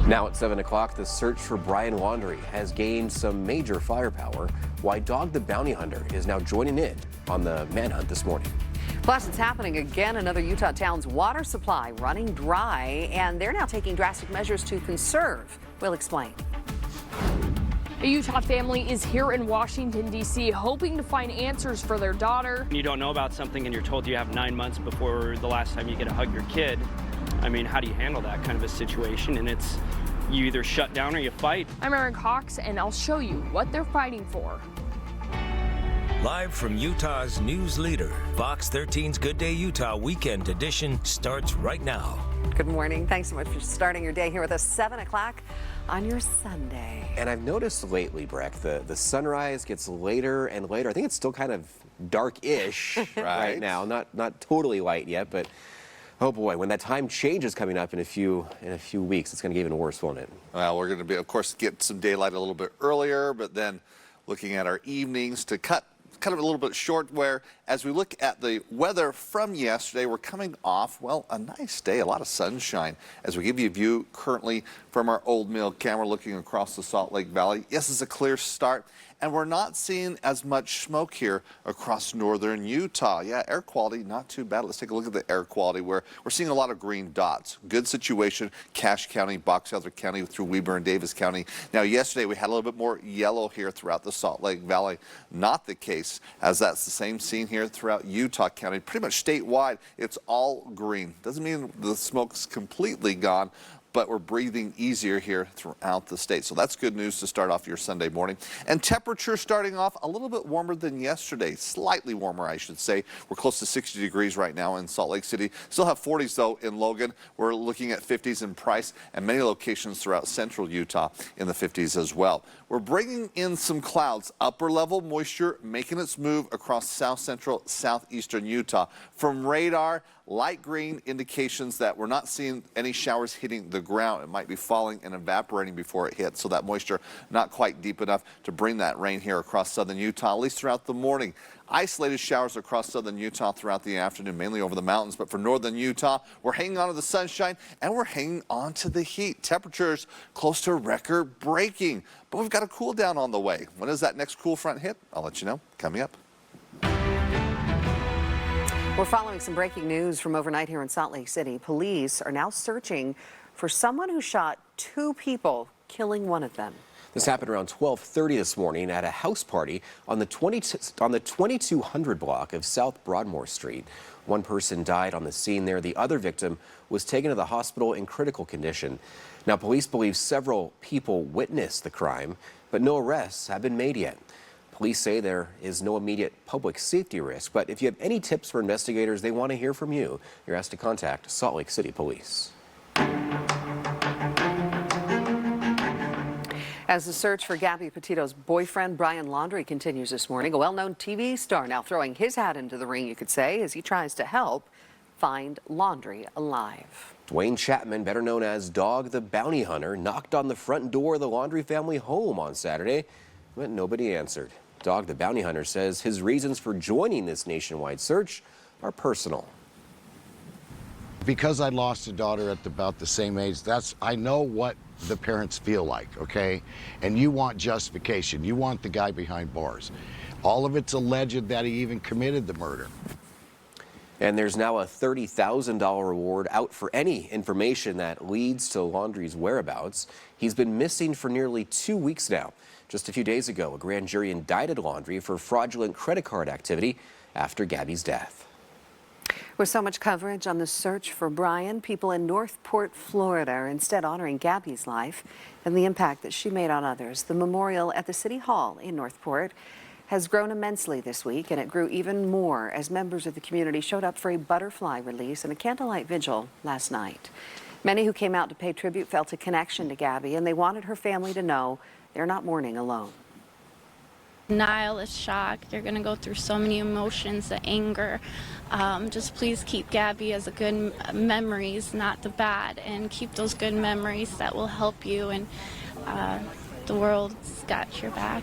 Now at 7 o'clock, the search for Brian Laundrie has gained some major firepower. Why Dog the Bounty Hunter is now joining in on the manhunt this morning. Plus, it's happening again. Another Utah town's water supply running dry, and they're now taking drastic measures to conserve. We'll explain. A Utah family is here in Washington, D.C., hoping to find answers for their daughter. You don't know about something and you're told you have 9 months before the last time you get to hug your kid. I mean, how do you handle that kind of a situation? And it's, you either shut down or you fight. I'm Erin Cox, and I'll show you what they're fighting for. Live from Utah's news leader, Fox 13's Good Day Utah Weekend Edition starts right now. Good morning. Thanks so much for starting your day here with us. 7 o'clock on your Sunday. And I've noticed lately, Breck, the sunrise gets later and later. I think it's still kind of dark-ish right now. Not totally light yet, but oh boy, when that time change is coming up in a few weeks, it's going to get even worse, won't it? Well, we're going to be, of course, get some daylight a little bit earlier, but then looking at our evenings to cut kind of a little bit short, where as we look at the weather from yesterday, we're coming off, well, a nice day, a lot of sunshine. As we give you a view currently from our Old Mill camera looking across the Salt Lake Valley, yes, it's a clear start. And we're not seeing as much smoke here across northern Utah. Yeah, air quality, not too bad. Let's take a look at the air quality, where we're seeing a lot of green dots. Good situation, Cache County, Box Elder County through Weber and Davis County. Now, yesterday we had a little bit more yellow here throughout the Salt Lake Valley. Not the case, as that's the same scene here throughout Utah County. Pretty much statewide, it's all green. Doesn't mean the smoke's completely gone, but we're breathing easier here throughout the state. So that's good news to start off your Sunday morning. And temperature starting off a little bit warmer than yesterday, slightly warmer, I should say. We're close to 60 degrees right now in Salt Lake City. Still have 40s though in Logan. We're looking at 50s in Price, and many locations throughout central Utah in the 50s as well. We're bringing in some clouds, upper level moisture making its move across south central, southeastern Utah. From radar, light green indications that we're not seeing any showers hitting the ground. It might be falling and evaporating before it hits, so that moisture not quite deep enough to bring that rain here across southern Utah, at least throughout the morning. Isolated showers across southern Utah throughout the afternoon, mainly over the mountains. But for northern Utah, we're hanging on to the sunshine and we're hanging on to the heat. Temperatures close to record breaking, but we've got a cool down on the way. When does that next cool front hit? I'll let you know coming up. We're following some breaking news from overnight here in Salt Lake City. Police are now searching for someone who shot 2 people, killing one of them. This happened around 12:30 this morning at a house party on the 2200 block of South Broadmoor Street. One person died on the scene there. The other victim was taken to the hospital in critical condition. Now, police believe several people witnessed the crime, but no arrests have been made yet. Police say there is no immediate public safety risk, but if you have any tips for investigators, they want to hear from you. You're asked to contact Salt Lake City Police. As the search for Gabby Petito's boyfriend, Brian Laundrie, continues this morning, a well-known TV star now throwing his hat into the ring, you could say, as he tries to help find Laundrie alive. Dwayne Chapman, better known as Dog the Bounty Hunter, knocked on the front door of the Laundrie family home on Saturday, but nobody answered. Dog the Bounty Hunter says his reasons for joining this nationwide search are personal. Because I lost a daughter at about the same age, I know what the parents feel like, okay? And you want justification. You want the guy behind bars. All of it's alleged that he even committed the murder. And there's now a $30,000 reward out for any information that leads to Laundrie's whereabouts. He's been missing for nearly 2 weeks now. Just a few days ago, a grand jury indicted Laundrie for fraudulent credit card activity after Gabby's death. With so much coverage on the search for Brian, people in Northport, Florida are instead honoring Gabby's life and the impact that she made on others. The memorial at the City Hall in Northport has grown immensely this week, and it grew even more as members of the community showed up for a butterfly release and a candlelight vigil last night. Many who came out to pay tribute felt a connection to Gabby, and they wanted her family to know they're not mourning alone. Denial is shock. You're going to go through so many emotions, the anger. Just please keep Gabby as a good memories, not the bad, and keep those good memories that will help you, and the world's got your back.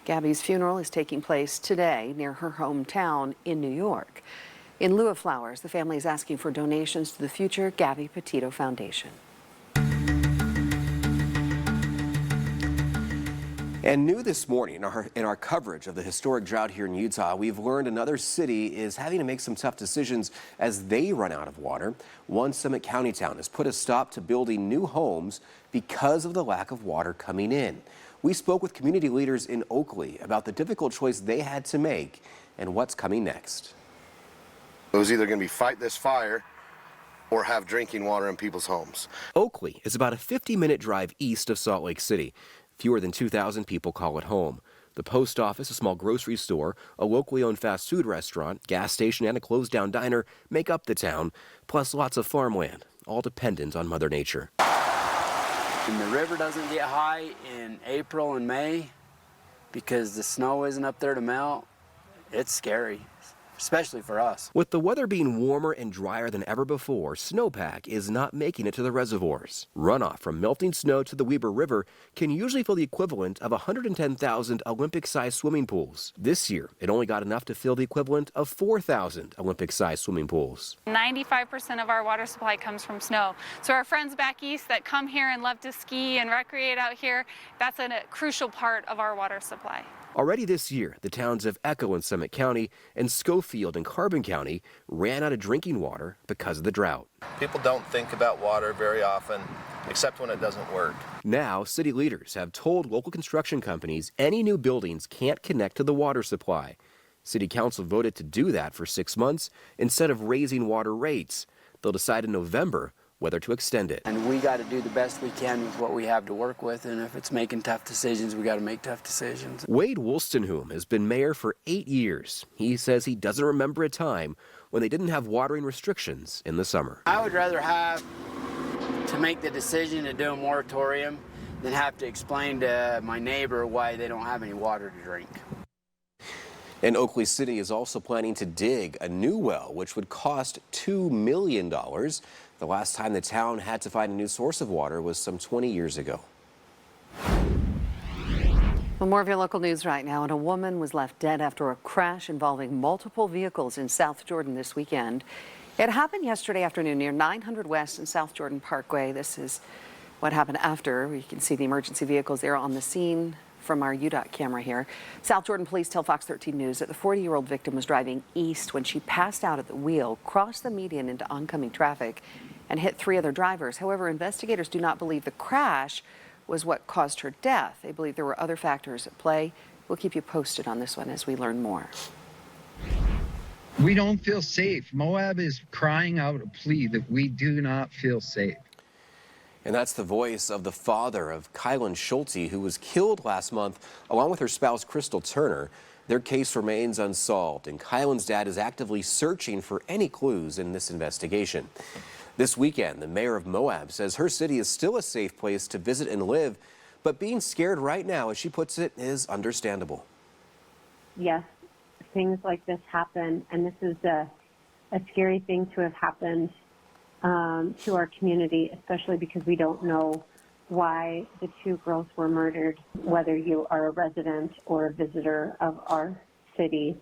Gabby's funeral is taking place today near her hometown in New York. In lieu of flowers, the family is asking for donations to the Future Gabby Petito Foundation. And new this morning in our coverage of the historic drought here in Utah, we've learned another city is having to make some tough decisions as they run out of water. One Summit County town has put a stop to building new homes because of the lack of water coming in. We spoke with community leaders in Oakley about the difficult choice they had to make and what's coming next. It was either going to be fight this fire or have drinking water in people's homes. Oakley is about a 50-minute drive east of Salt Lake City. Fewer than 2,000 people call it home. The post office, a small grocery store, a locally owned fast food restaurant, gas station, and a closed-down diner make up the town, plus lots of farmland, all dependent on Mother Nature. And the river doesn't get high in April and May because the snow isn't up there to melt. It's scary, especially for us. With the weather being warmer and drier than ever before, snowpack is not making it to the reservoirs. Runoff from melting snow to the Weber River can usually fill the equivalent of 110,000 Olympic-sized swimming pools. This year, it only got enough to fill the equivalent of 4,000 Olympic-sized swimming pools. 95% of our water supply comes from snow. So our friends back east that come here and love to ski and recreate out here, that's a crucial part of our water supply. Already this year, the towns of Echo in Summit County and Schofield in Carbon County ran out of drinking water because of the drought. People don't think about water very often, except when it doesn't work. Now, city leaders have told local construction companies any new buildings can't connect to the water supply. City Council voted to do that for 6 months instead of raising water rates. They'll decide in November whether to extend it. And we got to do the best we can with what we have to work with, and if it's making tough decisions, we got to make tough decisions. Wade Wolstenholme has been mayor for 8 years. He says he doesn't remember a time when they didn't have watering restrictions in the summer. I would rather have to make the decision to do a moratorium than have to explain to my neighbor why they don't have any water to drink. And Oakley City is also planning to dig a new well, which would cost $2 million. The last time the town had to find a new source of water was some 20 years ago. Well, more of your local news right now. And a woman was left dead after a crash involving multiple vehicles in South Jordan this weekend. It happened yesterday afternoon near 900 West and South Jordan Parkway. This is what happened after. You can see the emergency vehicles there on the scene from our UDOT camera here. South Jordan police tell Fox 13 News that the 40-year-old victim was driving east when she passed out at the wheel, crossed the median into oncoming traffic, and hit 3 other drivers. However, investigators do not believe the crash was what caused her death. They believe there were other factors at play. We'll keep you posted on this one as we learn more. We don't feel safe. Moab is crying out a plea that we do not feel safe. And that's the voice of the father of Kylan Schulte, who was killed last month along with her spouse, Crystal Turner. Their case remains unsolved, and Kylan's dad is actively searching for any clues in this investigation. This weekend, the mayor of Moab says her city is still a safe place to visit and live, but being scared right now, as she puts it, is understandable. Yes, things like this happen, and this is a scary thing to have happened to our community, especially because we don't know why the 2 girls were murdered. Whether you are a resident or a visitor of our city,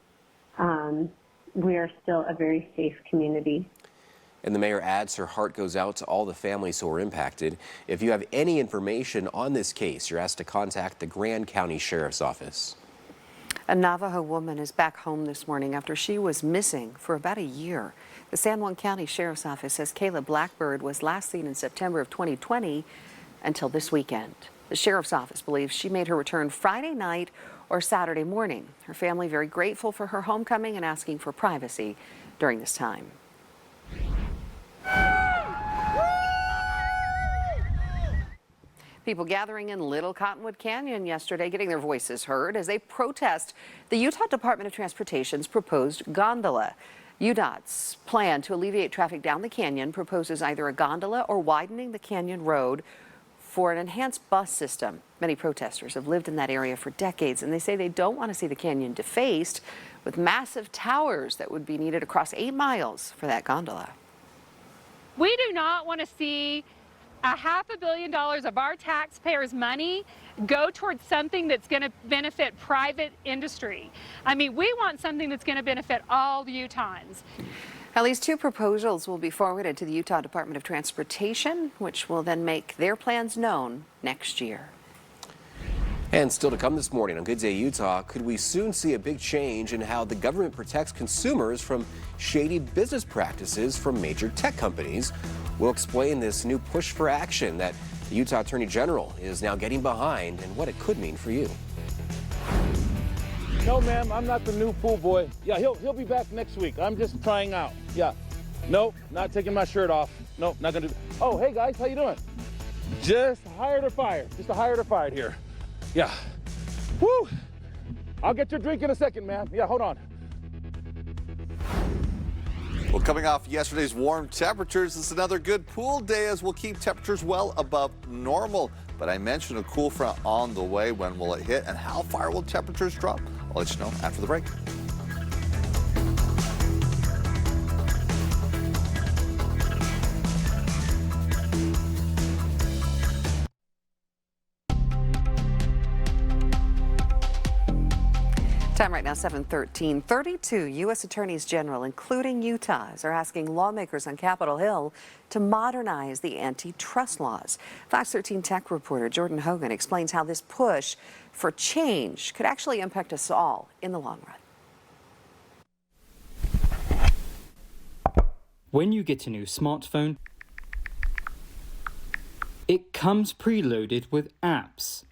we are still a very safe community. And the mayor adds her heart goes out to all the families who are impacted. If you have any information on this case, you're asked to contact the Grand County Sheriff's Office. A Navajo woman is back home this morning after she was missing for about a year. The San Juan County Sheriff's Office says Kayla Blackbird was last seen in September of 2020 until this weekend. The Sheriff's Office believes she made her return Friday night or Saturday morning. Her family very grateful for her homecoming and asking for privacy during this time. People gathering in Little Cottonwood Canyon yesterday getting their voices heard as they protest the Utah Department of Transportation's proposed gondola. UDOT's plan to alleviate traffic down the canyon proposes either a gondola or widening the canyon road for an enhanced bus system. Many protesters have lived in that area for decades, and they say they don't want to see the canyon defaced with massive towers that would be needed across 8 miles for that gondola. We do not want to see $500 million of our taxpayers' money go towards something that's going to benefit private industry. I mean, we want something that's going to benefit all Utahns. At least 2 proposals will be forwarded to the Utah Department of Transportation, which will then make their plans known next year. And still to come this morning on Good Day Utah, could we soon see a big change in how the government protects consumers from shady business practices from major tech companies? We'll explain this new push for action that the Utah Attorney General is now getting behind and what it could mean for you. No, ma'am, I'm not the new pool boy. Yeah, he'll be back next week. I'm just trying out. Yeah. Nope, not taking my shirt off. Nope, not gonna do. Oh, hey guys, how you doing? Just hired or fired. Just a hired or fired here. Yeah. Woo! I'll get your drink in a second, man. Yeah, hold on. Well, coming off yesterday's warm temperatures, it's another good pool day as we'll keep temperatures well above normal. But I mentioned a cool front on the way. When will it hit and how far will temperatures drop? I'll let you know after the break. Time right now, 7:13. 32 U.S. attorneys general, including Utah's, are asking lawmakers on Capitol Hill to modernize the antitrust laws. Fox 13 tech reporter Jordan Hogan explains how this push for change could actually impact us all in the long run. When you get a new smartphone, it comes preloaded with apps.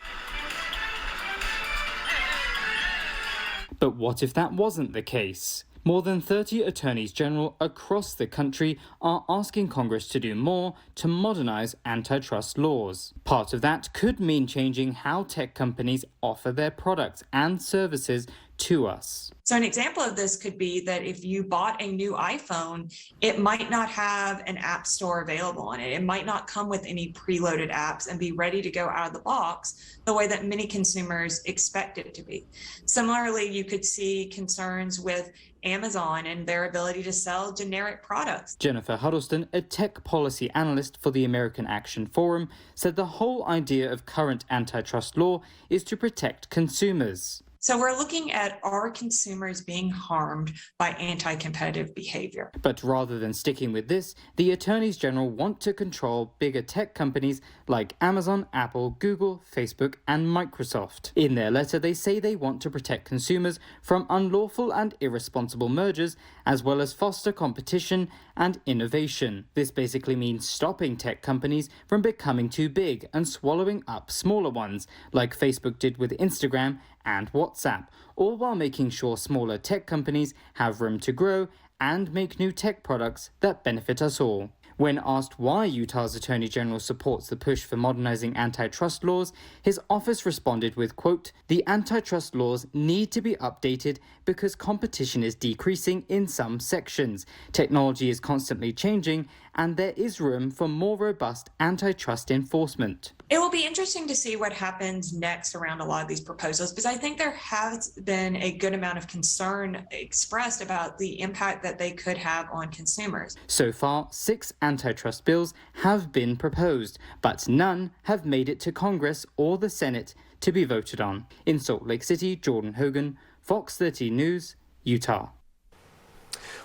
But what if that wasn't the case? More than 30 attorneys general across the country are asking Congress to do more to modernize antitrust laws. Part of that could mean changing how tech companies offer their products and services to us. So an example of this could be that if you bought a new iPhone, it might not have an app store available on it. It might not come with any preloaded apps and be ready to go out of the box the way that many consumers expect it to be. Similarly, you could see concerns with Amazon and their ability to sell generic products. Jennifer Huddleston, a tech policy analyst for the American Action Forum, said the whole idea of current antitrust law is to protect consumers. So we're looking at, are consumers being harmed by anti-competitive behavior? But rather than sticking with this, the attorneys general want to control bigger tech companies like Amazon, Apple, Google, Facebook, and Microsoft. In their letter, they say they want to protect consumers from unlawful and irresponsible mergers, as well as foster competition and innovation. This basically means stopping tech companies from becoming too big and swallowing up smaller ones, like Facebook did with Instagram and WhatsApp, all while making sure smaller tech companies have room to grow and make new tech products that benefit us all. When asked why Utah's Attorney General supports the push for modernizing antitrust laws, his office responded with, quote, "The antitrust laws need to be updated because competition is decreasing in some sections. Technology is constantly changing, and there is room for more robust antitrust enforcement." It will be interesting to see what happens next around a lot of these proposals, because I think there has been a good amount of concern expressed about the impact that they could have on consumers. So far, 6 antitrust bills have been proposed, but none have made it to Congress or the Senate to be voted on. In Salt Lake City, Jordan Hogan, Fox 13 News, Utah.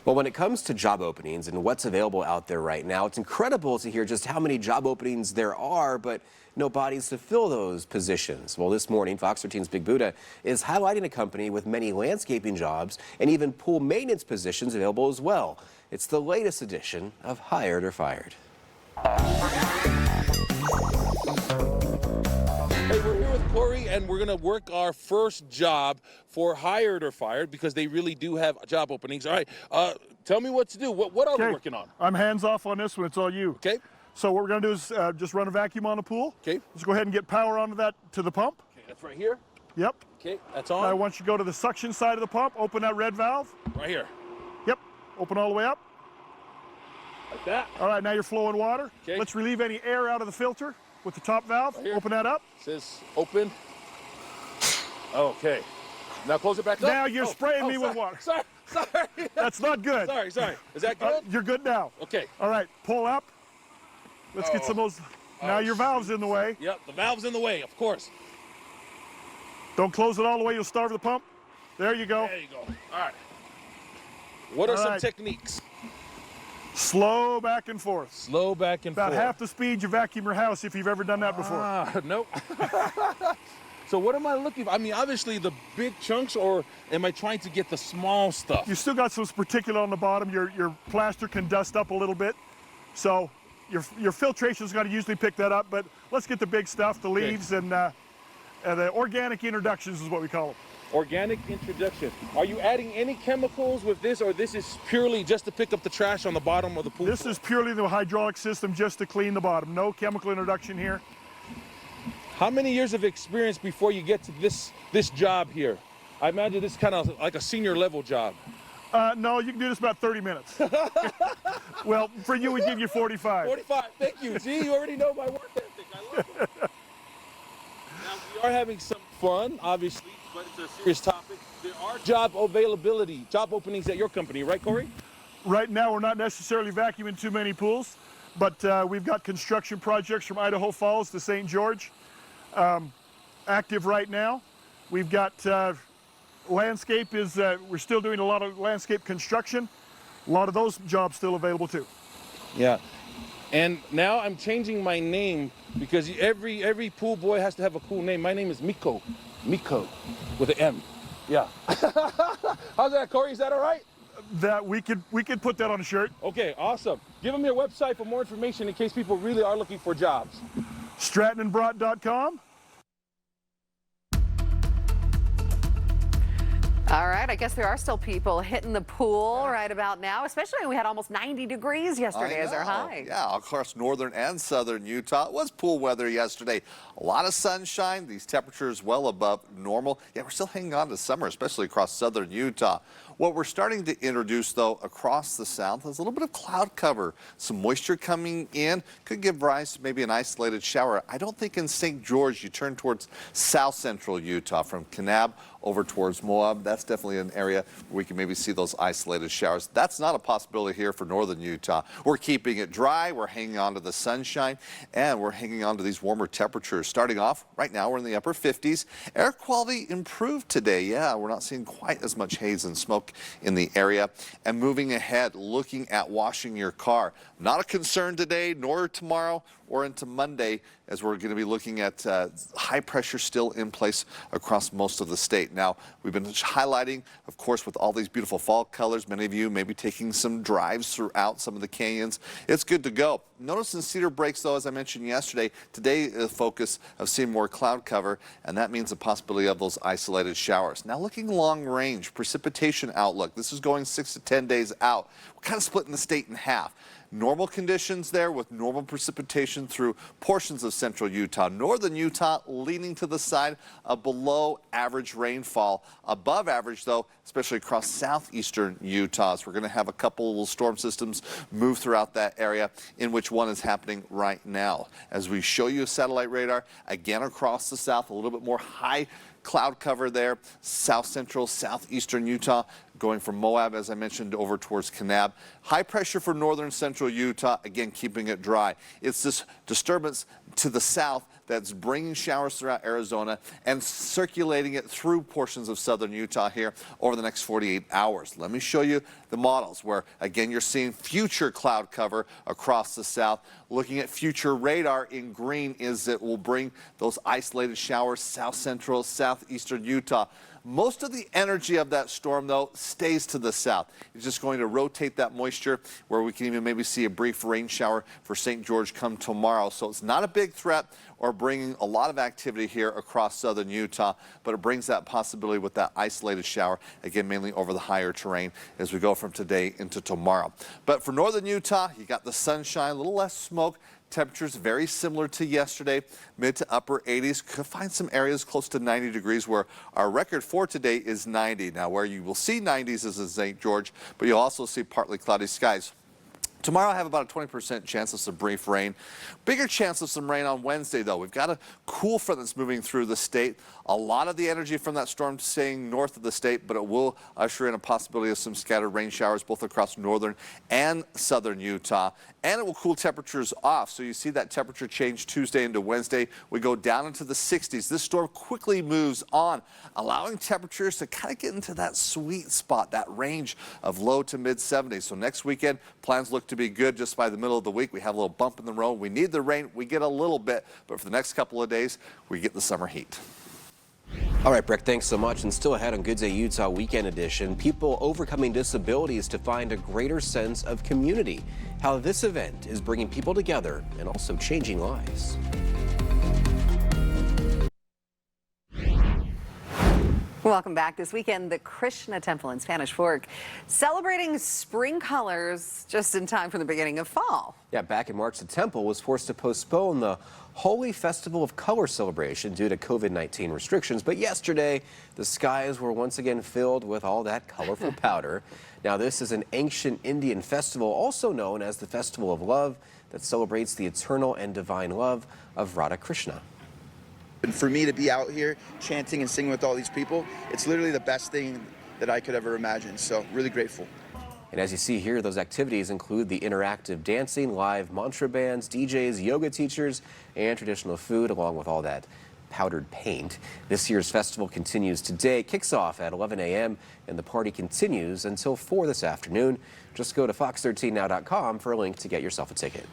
Well, when it comes to job openings and what's available out there right now, it's incredible to hear just how many job openings there are, but no bodies to fill those positions. Well, this morning, Fox 13's Big Buddha is highlighting a company with many landscaping jobs and even pool maintenance positions available as well. It's the latest edition of Hired or Fired. Hey, we're here with Corey, and we're going to work our first job for Hired or Fired because they really do have job openings. All right, tell me what to do. What are we working on? I'm hands off on this one. It's all you. Okay. So what we're going to do is just run a vacuum on the pool. Okay. Let's go ahead and get power onto that to the pump. Okay, that's right here. Yep. Okay, that's on. Now, once you go to the suction side of the pump, open that red valve. Right here. Yep. Open all the way up. Like that. All right, now you're flowing water. Okay. Let's relieve any air out of the filter with the top valve. Right here. Open that up. It says open. Okay. Now close it back up. Now you're spraying me with water. Sorry. That's not good. Sorry. Is that good? You're good now. Okay. All right, pull up. Let's get some of those. Now your valve's in the way. Yep, the valve's in the way, of course. Don't close it all the way, you'll starve the pump. There you go. There you go. All right. What are some techniques? Slow back and forth. Slow back and forth. About half the speed you vacuum your house if you've ever done that before. Nope. So what am I looking for? I mean, obviously the big chunks, or am I trying to get the small stuff? You still got some particulate on the bottom. Your plaster can dust up a little bit. So your filtration's got to usually pick that up, but let's get the big stuff, the leaves, and the organic introductions is what we call them. Organic introduction. Are you adding any chemicals with this, or this is purely just to pick up the trash on the bottom of the pool? This is purely the hydraulic system just to clean the bottom. No chemical introduction here. How many years of experience before you get to this job here? I imagine this is kind of like a senior level job. No, you can do this about 30 minutes. Well, for you, we give you 45. 45, thank you. See, you already know my work ethic. I love it. Now, we are having some fun, obviously, but it's a serious topic. There are job openings at your company, right, Corey? Right now, we're not necessarily vacuuming too many pools, but we've got construction projects from Idaho Falls to St. George active right now. We've got landscape we're still doing a lot of landscape construction. A lot of those jobs still available too. Yeah. And now I'm changing my name because every pool boy has to have a cool name. My name is Miko. Miko with an M. Yeah. How's that, Corey? Is that all right? That we could put that on a shirt. Okay, awesome. Give them your website for more information in case people really are looking for jobs. StrattonandBrott.com. All right, I guess there are still people hitting the pool right about now, especially when we had almost 90 degrees yesterday as our high. Yeah, across northern and southern Utah. It was pool weather yesterday. A lot of sunshine. These temperatures well above normal. Yeah, we're still hanging on to summer, especially across southern Utah. What we're starting to introduce, though, across the south is a little bit of cloud cover. Some moisture coming in could give rise to maybe an isolated shower. I don't think in St. George you turn towards south central Utah from Kanab over towards Moab. That's definitely an area where we can maybe see those isolated showers. That's not a possibility here for northern Utah. We're keeping it dry, we're hanging on to the sunshine, and we're hanging on to these warmer temperatures. Starting off, right now we're in the upper 50s. Air quality improved today. Yeah, we're not seeing quite as much haze and smoke in the area. And moving ahead, looking at washing your car. Not a concern today, nor tomorrow or into Monday, as we're going to be looking at high pressure still in place across most of the state. Now, we've been highlighting, of course, with all these beautiful fall colors. Many of you may be taking some drives throughout some of the canyons. It's good to go. Notice in Cedar Breaks, though, as I mentioned yesterday, today the focus of seeing more cloud cover, and that means the possibility of those isolated showers. Now, looking long range, precipitation outlook. This is going 6 to 10 days out. We're kind of splitting the state in half. Normal conditions there with normal precipitation through portions of central Utah. Northern Utah leaning to the side of below average rainfall. Above average, though, especially across southeastern Utah. So we're going to have a couple little storm systems move throughout that area, in which one is happening right now. As we show you a satellite radar, again across the south, a little bit more high cloud cover there, south central, southeastern Utah, going from Moab, as I mentioned, over towards Kanab. High pressure for northern central Utah, again, keeping it dry. It's this disturbance to the south that's bringing showers throughout Arizona and circulating it through portions of southern Utah here over the next 48 hours. Let me show you the models where, again, you're seeing future cloud cover across the south. Looking at future radar in green is it will bring those isolated showers south central, southeastern Utah. Most of the energy of that storm, though, stays to the south. It's just going to rotate that moisture where we can even maybe see a brief rain shower for St. George come tomorrow. So it's not a big threat or bringing a lot of activity here across southern Utah, but it brings that possibility with that isolated shower, again, mainly over the higher terrain as we go from today into tomorrow. But for northern Utah, you got the sunshine, a little less smoke. Temperatures very similar to yesterday, mid to upper 80s. Could find some areas close to 90 degrees where our record for today is 90. Now, where you will see 90s is in St. George, but you'll also see partly cloudy skies. Tomorrow I have about a 20% chance of some brief rain. Bigger chance of some rain on Wednesday, though. We've got a cool front that's moving through the state. A lot of the energy from that storm staying north of the state, but it will usher in a possibility of some scattered rain showers both across northern and southern Utah. And it will cool temperatures off. So you see that temperature change Tuesday into Wednesday. We go down into the 60s. This storm quickly moves on, allowing temperatures to kind of get into that sweet spot, that range of low to mid 70s. So next weekend, plans look to be good. Just by the middle of the week, we have a little bump in the road. We need the rain. We get a little bit, but for the next couple of days, we get the summer heat. All right, Breck, thanks so much. And still ahead on Good Day Utah Weekend Edition, people overcoming disabilities to find a greater sense of community. How this event is bringing people together and also changing lives. Welcome back. This weekend, the Krishna Temple in Spanish Fork celebrating spring colors just in time for the beginning of fall. Yeah, back in March, the temple was forced to postpone the Holy Festival of Color celebration due to COVID-19 restrictions. But yesterday, the skies were once again filled with all that colorful powder. Now, this is an ancient Indian festival, also known as the Festival of Love, that celebrates the eternal and divine love of Radha Krishna. And for me to be out here chanting and singing with all these people, it's literally the best thing that I could ever imagine. So really grateful. And as you see here, those activities include the interactive dancing, live mantra bands, DJs, yoga teachers, and traditional food, along with all that powdered paint. This year's festival continues today. It kicks off at 11 a.m. and the party continues until 4 this afternoon. Just go to fox13now.com for a link to get yourself a ticket.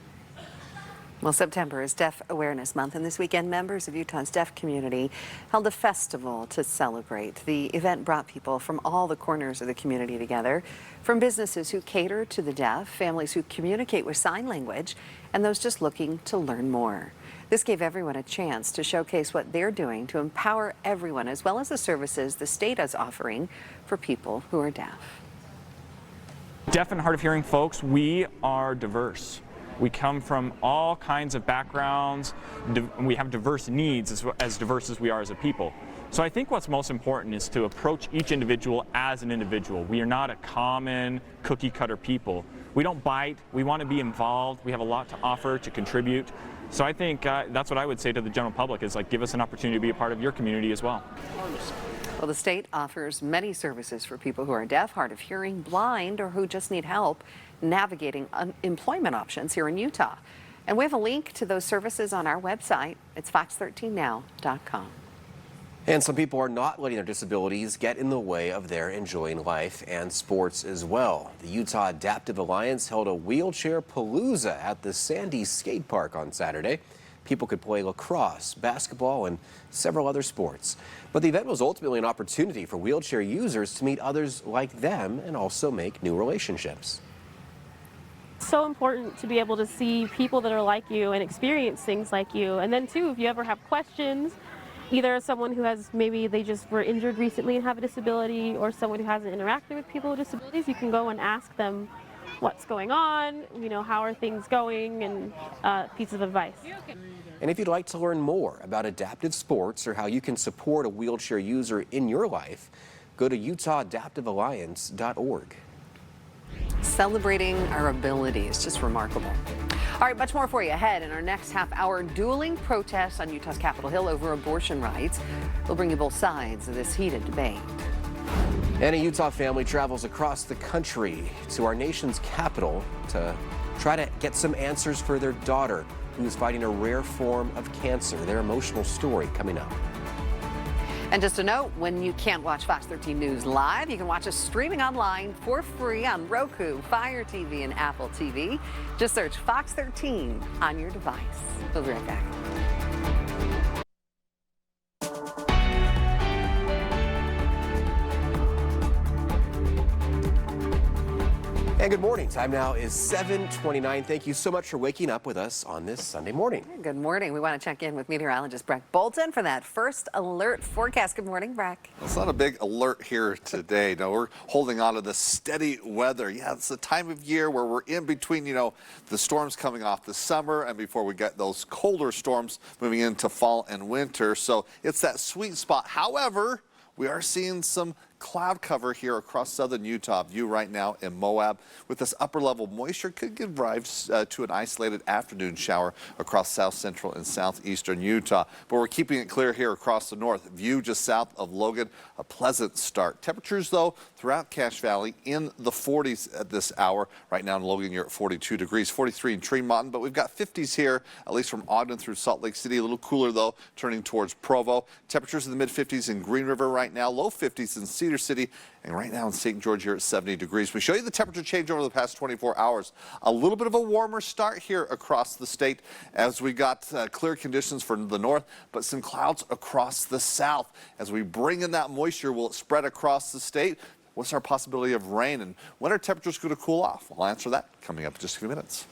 Well, September is Deaf Awareness Month, and this weekend, members of Utah's deaf community held a festival to celebrate. The event brought people from all the corners of the community together, from businesses who cater to the deaf, families who communicate with sign language, and those just looking to learn more. This gave everyone a chance to showcase what they're doing to empower everyone, as well as the services the state is offering for people who are deaf. Deaf and hard of hearing folks, we are diverse. We come from all kinds of backgrounds. We have diverse needs as diverse as we are as a people. So I think what's most important is to approach each individual as an individual. We are not a common cookie cutter people. We don't bite. We want to be involved. We have a lot to offer, to contribute. So I think that's what I would say to the general public is like, give us an opportunity to be a part of your community as well. Well, the state offers many services for people who are deaf, hard of hearing, blind, or who just need help navigating employment options here in Utah. And we have a link to those services on our website. It's fox13now.com. And some people are not letting their disabilities get in the way of their enjoying life and sports as well. The Utah Adaptive Alliance held a wheelchair palooza at the Sandy Skate Park on Saturday. People could play lacrosse, basketball, and several other sports. But the event was ultimately an opportunity for wheelchair users to meet others like them and also make new relationships. So important to be able to see people that are like you and experience things like you. And then too, if you ever have questions, either as someone who has, maybe they just were injured recently and have a disability, or someone who hasn't interacted with people with disabilities, you can go and ask them what's going on, you know, how are things going, and piece of advice. And if you'd like to learn more about adaptive sports or how you can support a wheelchair user in your life, go to utahadaptivealliance.org. Celebrating our abilities, just remarkable. All right, much more for you ahead in our next half hour. Dueling protests on Utah's Capitol Hill over abortion rights. We'll bring you both sides of this heated debate. And a Utah family travels across the country to our nation's capital to try to get some answers for their daughter, who is fighting a rare form of cancer. Their emotional story coming up. And just a note, when you can't watch Fox 13 News live, you can watch us streaming online for free on Roku, Fire TV, and Apple TV. Just search Fox 13 on your device. We'll be right back. And good morning. Time now is 7:29. Thank you so much for waking up with us on this Sunday morning. Good morning. We want to check in with meteorologist Breck Bolton for that first alert forecast. Good morning, Breck. It's not a big alert here today. No, we're holding on to the steady weather. Yeah, it's the time of year where we're in between, the storms coming off the summer and before we get those colder storms moving into fall and winter. So it's that sweet spot. However, we are seeing some cloud cover here across southern Utah. View right now in Moab with this upper level moisture could give rise to an isolated afternoon shower across south central and southeastern Utah. But we're keeping it clear here across the north. View just south of Logan, a pleasant start. Temperatures though throughout Cache Valley in the 40s at this hour. Right now in Logan you're at 42 degrees, 43 in Tremont, but we've got 50s here, at least from Ogden through Salt Lake City. A little cooler though, turning towards Provo. Temperatures in the mid 50s in Green River right now, low 50s in Cedar Cedar City, and right now in St. George here at 70 degrees. We show you the temperature change over the past 24 hours. A little bit of a warmer start here across the state as we got clear conditions for the north, but some clouds across the south. As we bring in that moisture, will it spread across the state? What's our possibility of rain, and when are temperatures going to cool off? We'll answer that coming up in just a few minutes.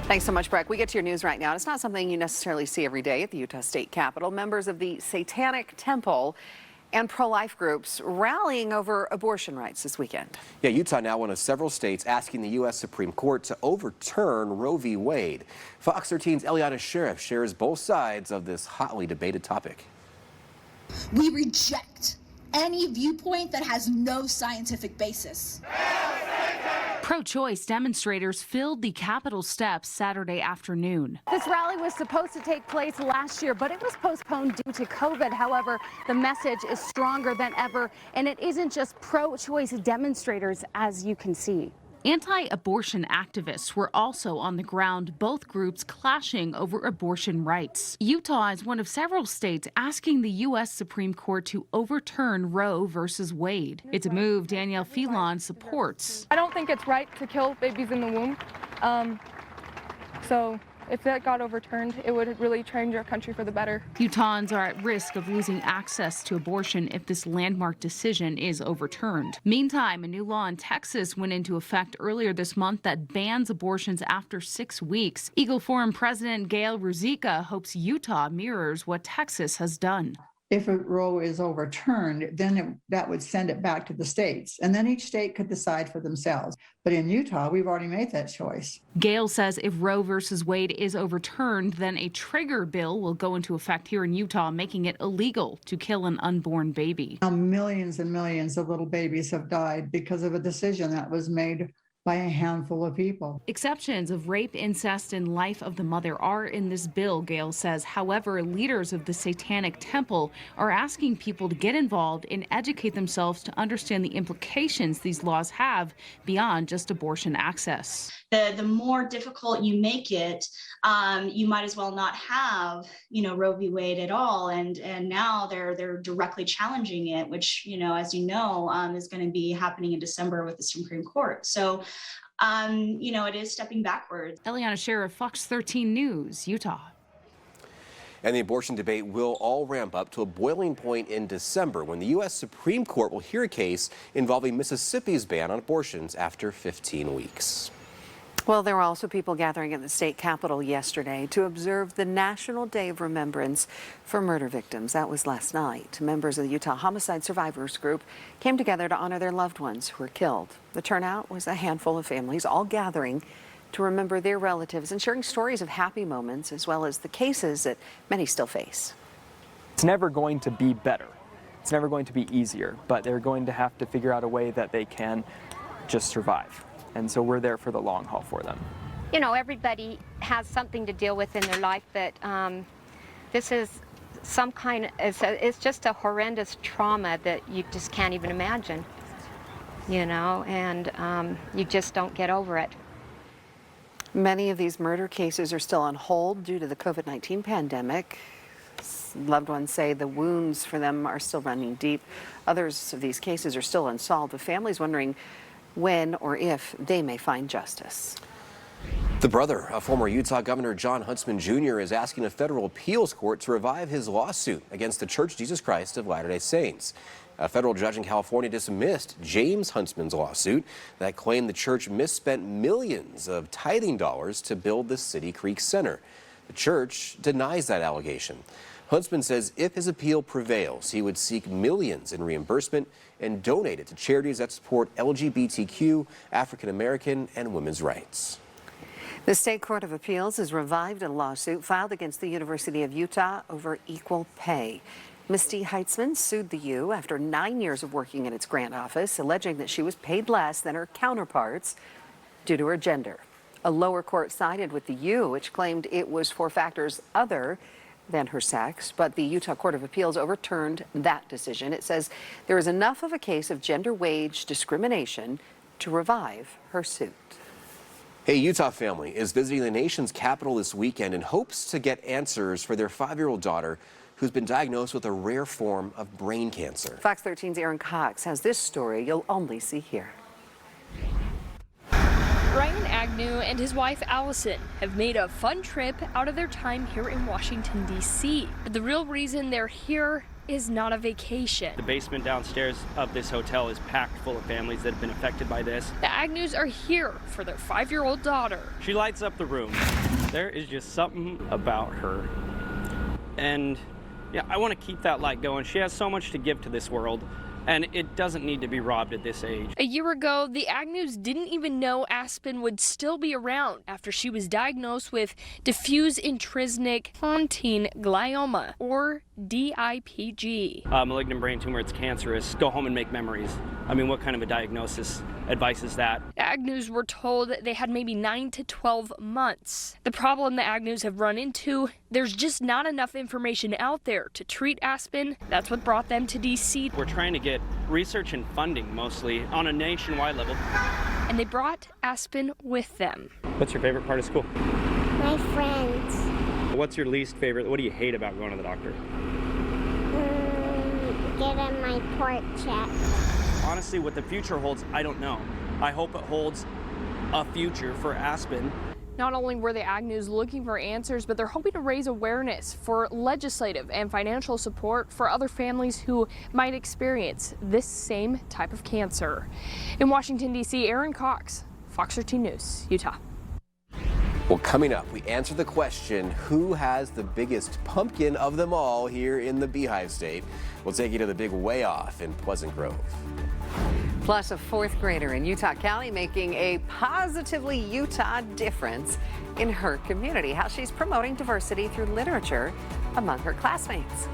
Thanks so much, Breck. We get to your news right now. It's not something you necessarily see every day at the Utah State Capitol. Members of the Satanic Temple and pro-life groups rallying over abortion rights this weekend. Yeah, Utah now one of several states asking the U.S. Supreme Court to overturn Roe v. Wade. Fox 13's Eliana Sheriff shares both sides of this hotly debated topic. We reject any viewpoint that has no scientific basis. Pro-choice demonstrators filled the Capitol steps Saturday afternoon. This rally was supposed to take place last year, but it was postponed due to COVID. However, the message is stronger than ever, and it isn't just pro-choice demonstrators, as you can see. Anti-abortion activists were also on the ground, both groups clashing over abortion rights. Utah is one of several states asking the U.S. Supreme Court to overturn Roe versus Wade. It's a move Danielle Phelan supports. I don't think it's right to kill babies in the womb. So if that got overturned, it would really change our country for the better. Utahns are at risk of losing access to abortion if this landmark decision is overturned. Meantime, a new law in Texas went into effect earlier this month that bans abortions after 6 weeks. Eagle Forum President Gail Ruzicka hopes Utah mirrors what Texas has done. If Roe is overturned, then that would send it back to the states, and then each state could decide for themselves. But in Utah, we've already made that choice. Gail says if Roe versus Wade is overturned, then a trigger bill will go into effect here in Utah, making it illegal to kill an unborn baby. Now, millions and millions of little babies have died because of a decision that was made by a handful of people. Exceptions of rape, incest, and life of the mother are in this bill, Gail says. However, leaders of the Satanic Temple are asking people to get involved and educate themselves to understand the implications these laws have beyond just abortion access. The more difficult you make it, you might as well not have, Roe v. Wade at all. And now they're directly challenging it, which, as you know, is going to be happening in December with the Supreme Court. So, it is stepping backwards. Eliana Sheriff, Fox 13 News, Utah. And the abortion debate will all ramp up to a boiling point in December when the U.S. Supreme Court will hear a case involving Mississippi's ban on abortions after 15 weeks. Well, there were also people gathering at the state capitol yesterday to observe the National Day of Remembrance for Murder Victims. That was last night. Members of the Utah Homicide Survivors Group came together to honor their loved ones who were killed. The turnout was a handful of families, all gathering to remember their relatives and sharing stories of happy moments, as well as the cases that many still face. It's never going to be better. It's never going to be easier, but they're going to have to figure out a way that they can just survive. And so we're there for the long haul for them. Everybody has something to deal with in their life, but this is it's just a horrendous trauma that you just can't even imagine, and you just don't get over it. Many of these murder cases are still on hold due to the COVID-19 pandemic. Loved ones say the wounds for them are still running deep. Others of these cases are still unsolved, with families wondering when or if they may find justice. The brother of former Utah Governor Jon Huntsman Jr. is asking a federal appeals court to revive his lawsuit against the Church of Jesus Christ of Latter-day Saints. A federal judge in California dismissed James Huntsman's lawsuit that claimed the church misspent millions of tithing dollars to build the City Creek Center. The church denies that allegation. Huntsman says if his appeal prevails, he would seek millions in reimbursement and donate it to charities that support LGBTQ, African American, and women's rights. The State Court of Appeals has revived a lawsuit filed against the University of Utah over equal pay. Misty Heitzman sued the U after 9 years of working in its grant office, alleging that she was paid less than her counterparts due to her gender. A lower court sided with the U, which claimed it was for factors other than her sex, but the Utah Court of Appeals overturned that decision. It says there is enough of a case of gender wage discrimination to revive her suit. A Utah family is visiting the nation's capital this weekend in hopes to get answers for their 5-year-old daughter who's been diagnosed with a rare form of brain cancer. Fox 13's Aaron Cox has this story you'll only see here. Brian Agnew and his wife Allison have made a fun trip out of their time here in Washington, D.C. But the real reason they're here is not a vacation. The basement downstairs of this hotel is packed full of families that have been affected by this. The Agnews are here for their 5-year-old daughter. She lights up the room. There is just something about her. And yeah, I want to keep that light going. She has so much to give to this world, and it doesn't need to be robbed at this age. A year ago, the Agnews didn't even know Aspen would still be around after she was diagnosed with diffuse intrinsic pontine glioma, or DIPG. Malignant brain tumor, it's cancerous. Go home and make memories. I mean, what kind of a diagnosis advice is that? The Agnews were told they had maybe 9 to 12 months. The problem the Agnews have run into, there's just not enough information out there to treat Aspen. That's what brought them to D.C. We're trying to get research and funding, mostly, on a nationwide level. And they brought Aspen with them. What's your favorite part of school? My friends. What's your least favorite? What do you hate about going to the doctor? Getting my port checked. Honestly, what the future holds, I don't know. I hope it holds a future for Aspen. Not only were the Agnews looking for answers, but they're hoping to raise awareness for legislative and financial support for other families who might experience this same type of cancer. In Washington, D.C., Aaron Cox, Fox 13 News, Utah. Well, coming up, we answer the question, who has the biggest pumpkin of them all here in the Beehive State? We'll take you to the big Way Off in Pleasant Grove. Plus, a 4th grader in Utah County making a positively Utah difference in her community. How she's promoting diversity through literature among her classmates.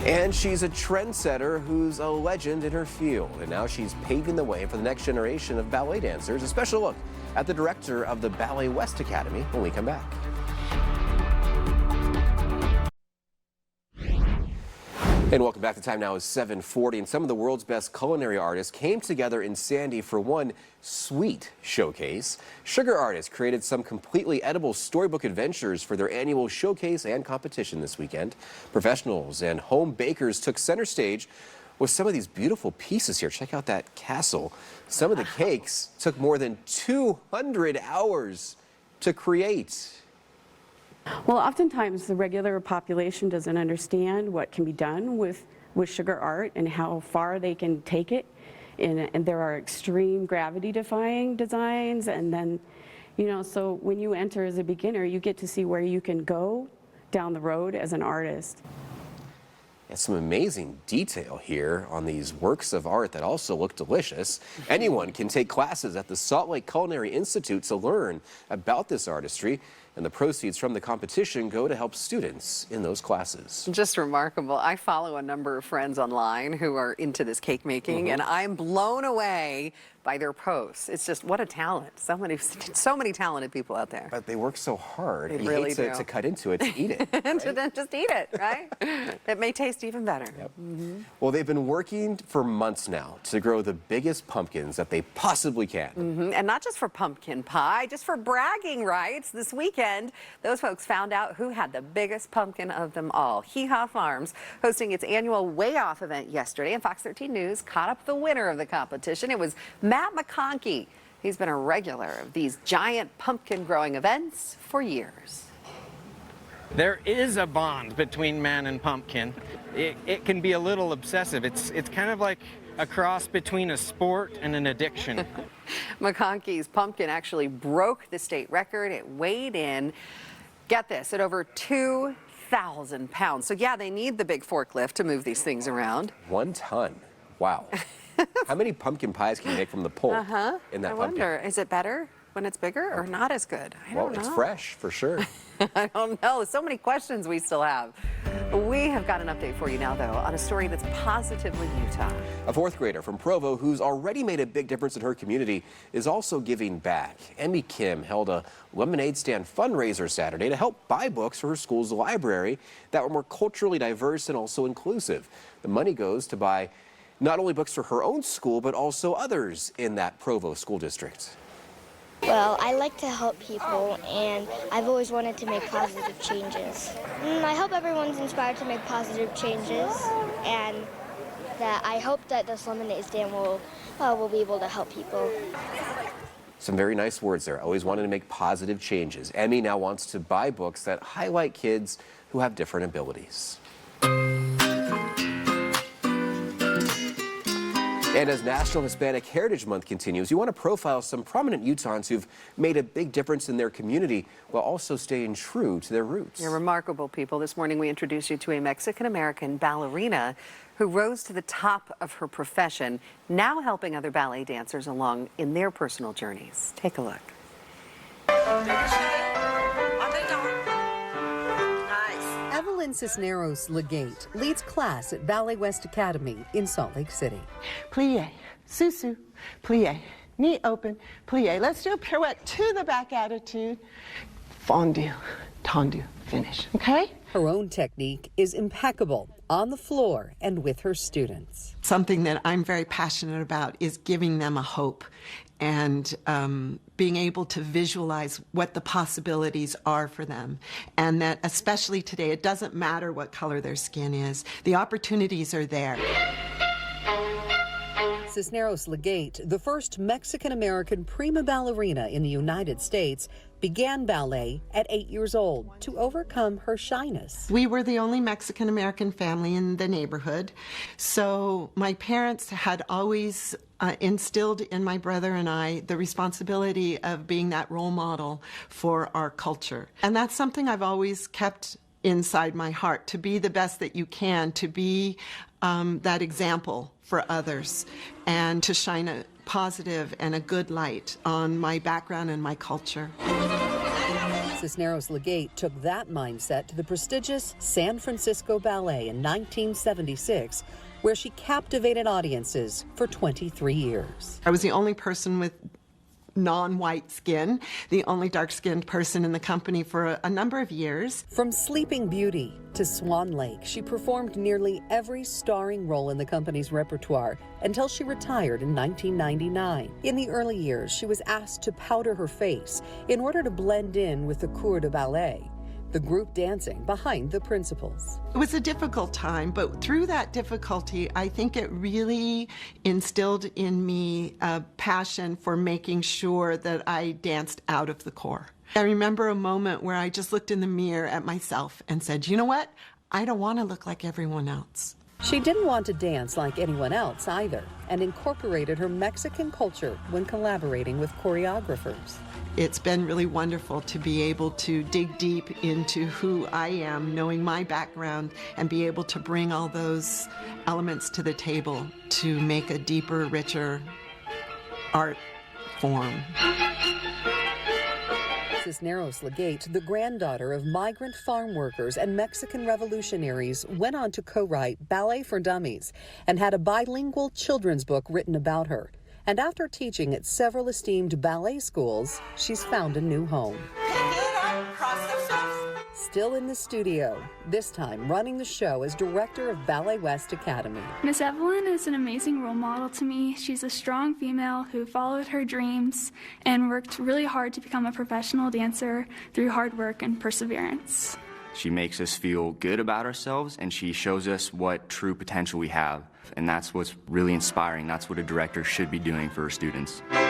And she's a trendsetter who's a legend in her field. And now she's paving the way for the next generation of ballet dancers. A special look at the director of the Ballet West Academy when we come back. And welcome back. The time now is 7:40, and some of the world's best culinary artists came together in Sandy for one sweet showcase. Sugar artists created some completely edible storybook adventures for their annual showcase and competition this weekend. Professionals and home bakers took center stage with some of these beautiful pieces here. Check out that castle. Some of the cakes took more than 200 hours to create. Well, oftentimes the regular population doesn't understand what can be done with sugar art and how far they can take it. And there are extreme gravity-defying designs. And then, you know, so when you enter as a beginner, you get to see where you can go down the road as an artist. And some amazing detail here on these works of art that also look delicious. Anyone can take classes at the Salt Lake Culinary Institute to learn about this artistry, and the proceeds from the competition go to help students in those classes. Just remarkable. I follow a number of friends online who are into this cake making, and I'm blown away by their posts. It's just, what a talent. So many talented people out there. But they work so hard. They You really hate do. to cut into it, to eat it. And to then just eat it, right? It may taste even better. Yep. Well, they've been working for months now to grow the biggest pumpkins that they possibly can. And not just for pumpkin pie, just for bragging rights. This weekend, those folks found out who had the biggest pumpkin of them all. Hee Haw Farms hosting its annual Way Off event yesterday, and Fox 13 News caught up the winner of the competition. It was Matt McConkey. He's been a regular of these giant pumpkin growing events for years. There is a bond between man and pumpkin. It can be a little obsessive. It's kind of like a cross between a sport and an addiction. McConkey's pumpkin actually broke the state record. It weighed in, get this, at over 2,000 pounds. So yeah, they need the big forklift to move these things around. 1 ton. Wow. How many pumpkin pies can you make from the pulp in that I pumpkin? wonder, is it better when it's bigger or not as good? I don't know. It's fresh for sure. I don't know. So many questions we still have. We have got an update for you now, though, on a story that's positively Utah. A 4th grader from Provo who's already made a big difference in her community is also giving back. Emmy Kim held a lemonade stand fundraiser Saturday to help buy books for her school's library that were more culturally diverse and also inclusive. The money goes to buy not only books for her own school, but also others in that Provo school district. Well, I like to help people, and I've always wanted to make positive changes. I hope everyone's inspired to make positive changes, and that I hope that this lemonade stand will be able to help people. Some very nice words there. Always wanted to make positive changes. Emmy now wants to buy books that highlight kids who have different abilities. And as National Hispanic Heritage Month continues, you want to profile some prominent Utahns who've made a big difference in their community while also staying true to their roots. They're remarkable people. This morning we introduce you to a Mexican-American ballerina who rose to the top of her profession, now helping other ballet dancers along in their personal journeys. Take a look. Evelyn Cisneros Legate leads class at Ballet West Academy in Salt Lake City. Plie, susu, plie, knee open, plie. Let's do a pirouette to the back attitude. Fondue, tendu, finish, okay? Her own technique is impeccable on the floor and with her students. Something that I'm very passionate about is giving them a hope and being able to visualize what the possibilities are for them. And that especially today, it doesn't matter what color their skin is, the opportunities are there. Cisneros Legate, the first Mexican-American prima ballerina in the United States, began ballet at 8 years old to overcome her shyness. We were the only Mexican-American family in the neighborhood, so my parents had always instilled in my brother and I the responsibility of being that role model for our culture. And that's something I've always kept inside my heart, to be the best that you can, to be that example for others, and to shine a positive and a good light on my background and my culture. Cisneros Legate took that mindset to the prestigious San Francisco Ballet in 1976, where she captivated audiences for 23 years. I was the only person with non-white skin, the only dark-skinned person in the company for a number of years. From Sleeping Beauty to Swan Lake, she performed nearly every starring role in the company's repertoire until she retired in 1999. In the early years, she was asked to powder her face in order to blend in with the Cour de Ballet, the group dancing behind the principals. It was a difficult time, but through that difficulty, I think it really instilled in me a passion for making sure that I danced out of the core. I remember a moment where I just looked in the mirror at myself and said, you know what? I don't want to look like everyone else. She didn't want to dance like anyone else either, and incorporated her Mexican culture when collaborating with choreographers. It's been really wonderful to be able to dig deep into who I am, knowing my background, and be able to bring all those elements to the table to make a deeper, richer art form. Cisneros Legate, the granddaughter of migrant farm workers and Mexican revolutionaries, went on to co-write Ballet for Dummies and had a bilingual children's book written about her. And after teaching at several esteemed ballet schools, she's found a new home. Still in the studio, this time running the show as director of Ballet West Academy. Miss Evelyn is an amazing role model to me. She's a strong female who followed her dreams and worked really hard to become a professional dancer through hard work and perseverance. She makes us feel good about ourselves, and she shows us what true potential we have. And that's what's really inspiring. That's what a director should be doing for her students. Nice.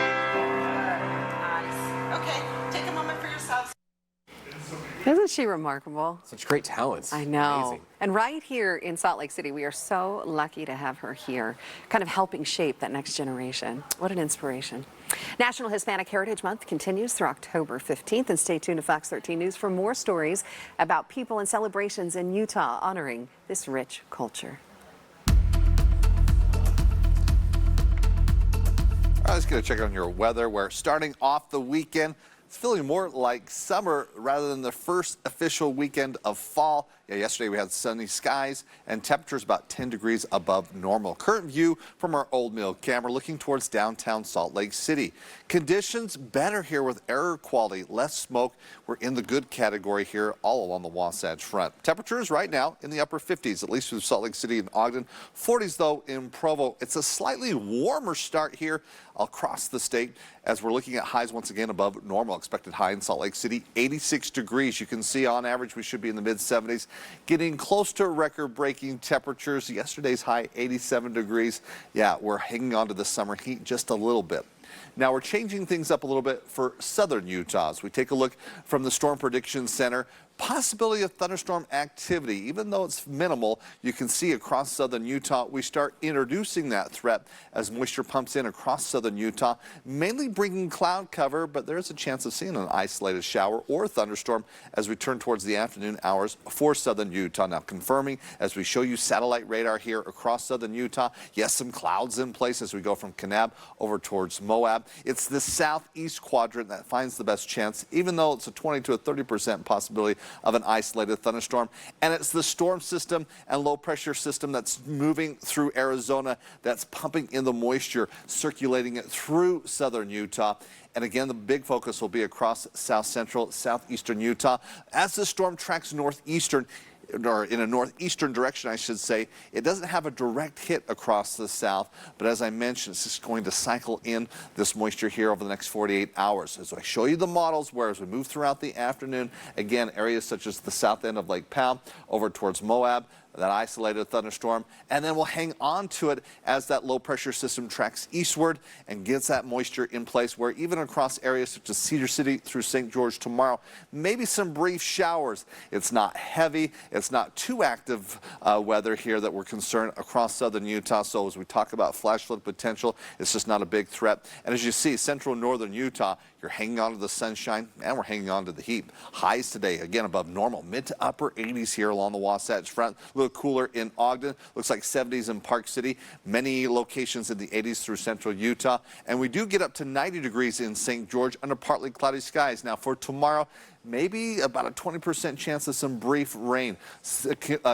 Okay, take a moment for yourselves. Isn't she remarkable? Such great talents. I know. Amazing. And right here in Salt Lake City, we are so lucky to have her here, kind of helping shape that next generation. What an inspiration. National Hispanic Heritage Month continues through October 15th, and stay tuned to Fox 13 News for more stories about people and celebrations in Utah honoring this rich culture. All right, let's get a check on your weather. We're starting off the weekend. It's feeling more like summer rather than the first official weekend of fall. Yeah, yesterday we had sunny skies and temperatures about 10 degrees above normal. Current view from our Old Mill camera looking towards downtown Salt Lake City. Conditions better here with air quality, less smoke. We're in the good category here all along the Wasatch Front. Temperatures right now in the upper 50s, at least through Salt Lake City and Ogden. 40s though in Provo. It's a slightly warmer start here across the state as we're looking at highs once again above normal. Expected high in Salt Lake City, 86 degrees. You can see on average we should be in the mid 70s, getting close to record-breaking temperatures. Yesterday's high 87 degrees. Yeah, we're hanging on to the summer heat just a little bit. Now we're changing things up a little bit for southern Utah. As we take a look from the Storm Prediction Center, possibility of thunderstorm activity. Even though it's minimal, you can see across southern Utah, we start introducing that threat as moisture pumps in across southern Utah, mainly bringing cloud cover, but there's a chance of seeing an isolated shower or thunderstorm as we turn towards the afternoon hours for southern Utah. Now confirming as we show you satellite radar here across southern Utah, yes, some clouds in place as we go from Kanab over towards Moab. It's the southeast quadrant that finds the best chance, even though it's a 20 to a 30% possibility of an isolated thunderstorm. And it's the storm system and low pressure system that's moving through Arizona that's pumping in the moisture, circulating it through southern Utah. And again, the big focus will be across south central, southeastern Utah. As the storm tracks northeastern, or in a northeastern direction, I should say, it doesn't have a direct hit across the south, but as I mentioned, it's just going to cycle in this moisture here over the next 48 hours. As I show you the models, where as we move throughout the afternoon, again, areas such as the south end of Lake Powell over towards Moab, that isolated thunderstorm, and then we'll hang on to it as that low pressure system tracks eastward and gets that moisture in place, where even across areas such as Cedar City through St. George tomorrow, maybe some brief showers. It's not heavy, it's not too active weather here that we're concerned across southern Utah. So as we talk about flash flood potential, it's just not a big threat. And as you see, central northern Utah, you're hanging on to the sunshine and we're hanging on to the heat. Highs today, again, above normal, mid to upper 80s here along the Wasatch Front. A little cooler in Ogden, looks like 70s in Park City, many locations in the 80s through central Utah. And we do get up to 90 degrees in St. George under partly cloudy skies. Now for tomorrow, maybe about a 20% chance of some brief rain.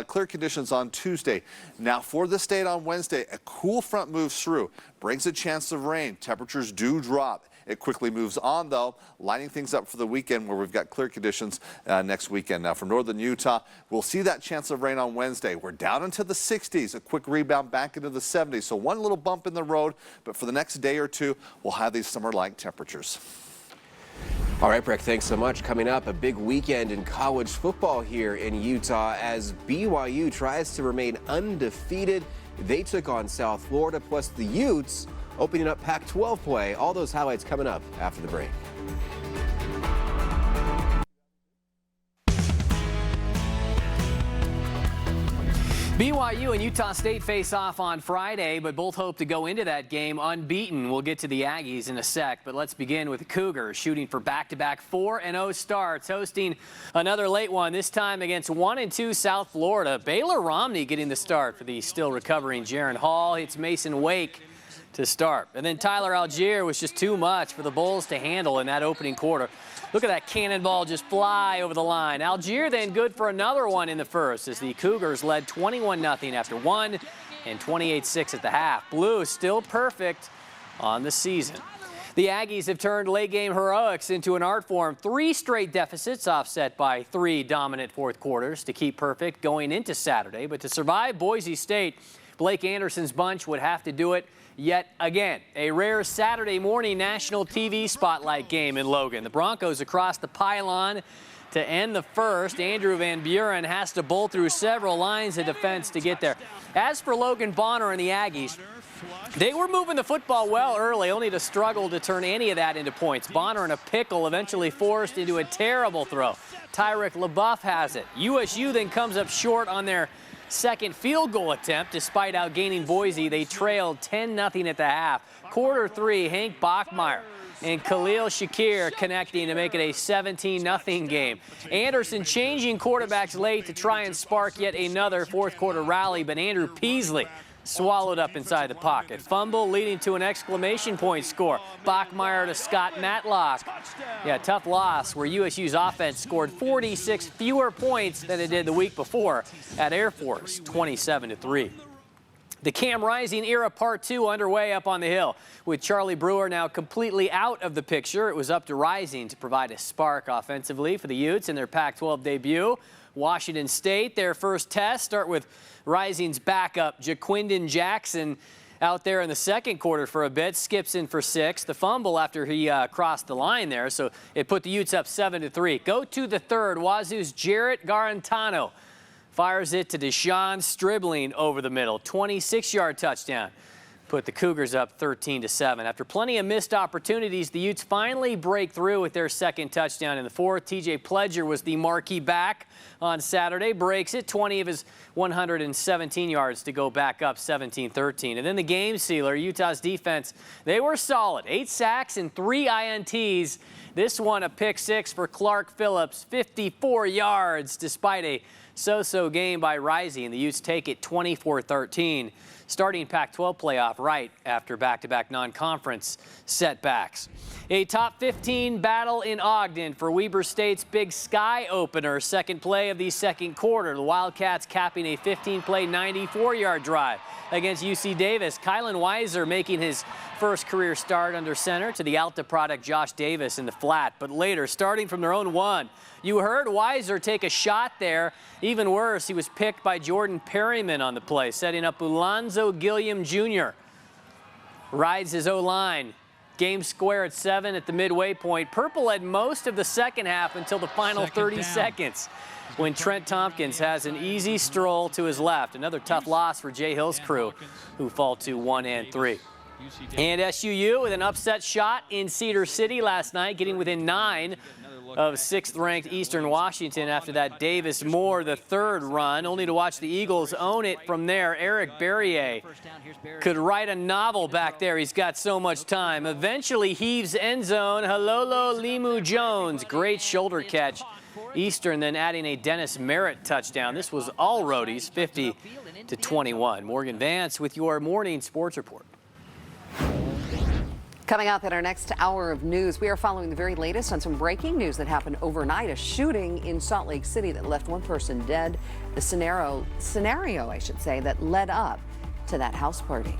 Clear conditions on Tuesday. Now for the state on Wednesday, a cool front moves through, brings a chance of rain. Temperatures do drop. It quickly moves on, though, lining things up for the weekend where we've got clear conditions next weekend. Now, for northern Utah, we'll see that chance of rain on Wednesday. We're down into the 60s, a quick rebound back into the 70s. So one little bump in the road, but for the next day or two, we'll have these summer-like temperatures. All right, Breck, thanks so much. Coming up, a big weekend in college football here in Utah as BYU tries to remain undefeated. They took on South Florida, plus the Utes opening up Pac-12 play. All those highlights coming up after the break. BYU and Utah State face off on Friday, but both hope to go into that game unbeaten. We'll get to the Aggies in a sec, but let's begin with the Cougars shooting for back-to-back 4-0 starts, hosting another late one, this time against 1-2 South Florida. Baylor Romney getting the start for the still recovering Jaron Hall. It's Mason Wake to start. And then Tyler Algier was just too much for the Bulls to handle in that opening quarter. Look at that cannonball just fly over the line. Algier then good for another one in the first as the Cougars led 21-0 after one and 28-6 at the half. Blue still perfect on the season. The Aggies have turned late game heroics into an art form. 3 straight deficits offset by 3 dominant fourth quarters to keep perfect going into Saturday. But to survive Boise State, Blake Anderson's bunch would have to do it yet again. A rare Saturday morning national TV spotlight game in Logan. The Broncos across the pylon to end the first. Andrew Van Buren has to bowl through several lines of defense to get there. As for Logan Bonner and the Aggies, they were moving the football well early, only to struggle to turn any of that into points. Bonner in a pickle, eventually forced into a terrible throw. Tyrick LaBeouf has it. USU then comes up short on their second field goal attempt. Despite outgaining Boise, they trailed 10-0 at the half. Quarter 3, Hank Bachmeier and Khalil Shakir connecting to make it a 17-0 game. Anderson changing quarterbacks late to try and spark yet another fourth quarter rally, but Andrew Peasley swallowed up inside the pocket. Fumble leading to an exclamation point score. Bachmeier to Scott Matlock. Yeah, tough loss where USU's offense scored 46 fewer points than it did the week before at Air Force, 27-3. The Cam Rising era part 2 underway up on the hill. With Charlie Brewer now completely out of the picture, it was up to Rising to provide a spark offensively for the Utes in their Pac-12 debut. Washington State, their first test, start with Rising's backup, Jaquindon Jackson, out there in the second quarter for a bit, skips in for 6. The fumble after he crossed the line there, so it put the Utes up 7-3. Go to the third, Wazoo's Jarrett Garantano fires it to Deshaun Stribling over the middle, 26-yard touchdown. Put the Cougars up 13-7. After plenty of missed opportunities, the Utes finally break through with their second touchdown in the fourth. TJ Pledger was the marquee back on Saturday, breaks it, 20 of his 117 yards to go back up 17-13. And then the game sealer, Utah's defense, they were solid. 8 sacks and 3 INTs. This one a pick 6 for Clark Phillips, 54 yards despite a so-so game by Rising. The Utes take it 24-13. Starting Pac-12 playoff right after back-to-back non-conference setbacks. A top 15 battle in Ogden for Weber State's Big Sky opener. Second play of the second quarter. The Wildcats capping a 15-play, 94-yard drive against UC Davis. Kylan Weiser making his first career start under center to the Alta product Josh Davis in the flat. But later, starting from their own 1, you heard Weiser take a shot there. Even worse, he was picked by Jordan Perryman on the play, setting up Ulanzo Gilliam Jr. Rides his O-line. Game square at 7 at the midway point. Purple led most of the second half until the final 30 seconds when Trent Tompkins has an easy stroll to his left. Another tough loss for Jay Hill's crew, who fall to 1-3. And SUU with an upset shot in Cedar City last night, getting within 9 of 6th-ranked Eastern Washington after that Davis Moore, the third run, only to watch the Eagles own it from there. Eric Berrier could write a novel back there. He's got so much time. Eventually heaves end zone. Halolo Limu Jones, great shoulder catch. Eastern then adding a Dennis Merritt touchdown. This was all roadies, 50-21. Morgan Vance with your morning sports report. Coming up in our next hour of news, we are following the very latest on some breaking news that happened overnight. A shooting in Salt Lake City that left 1 person dead. The scenario, I should say, that led up to that house party.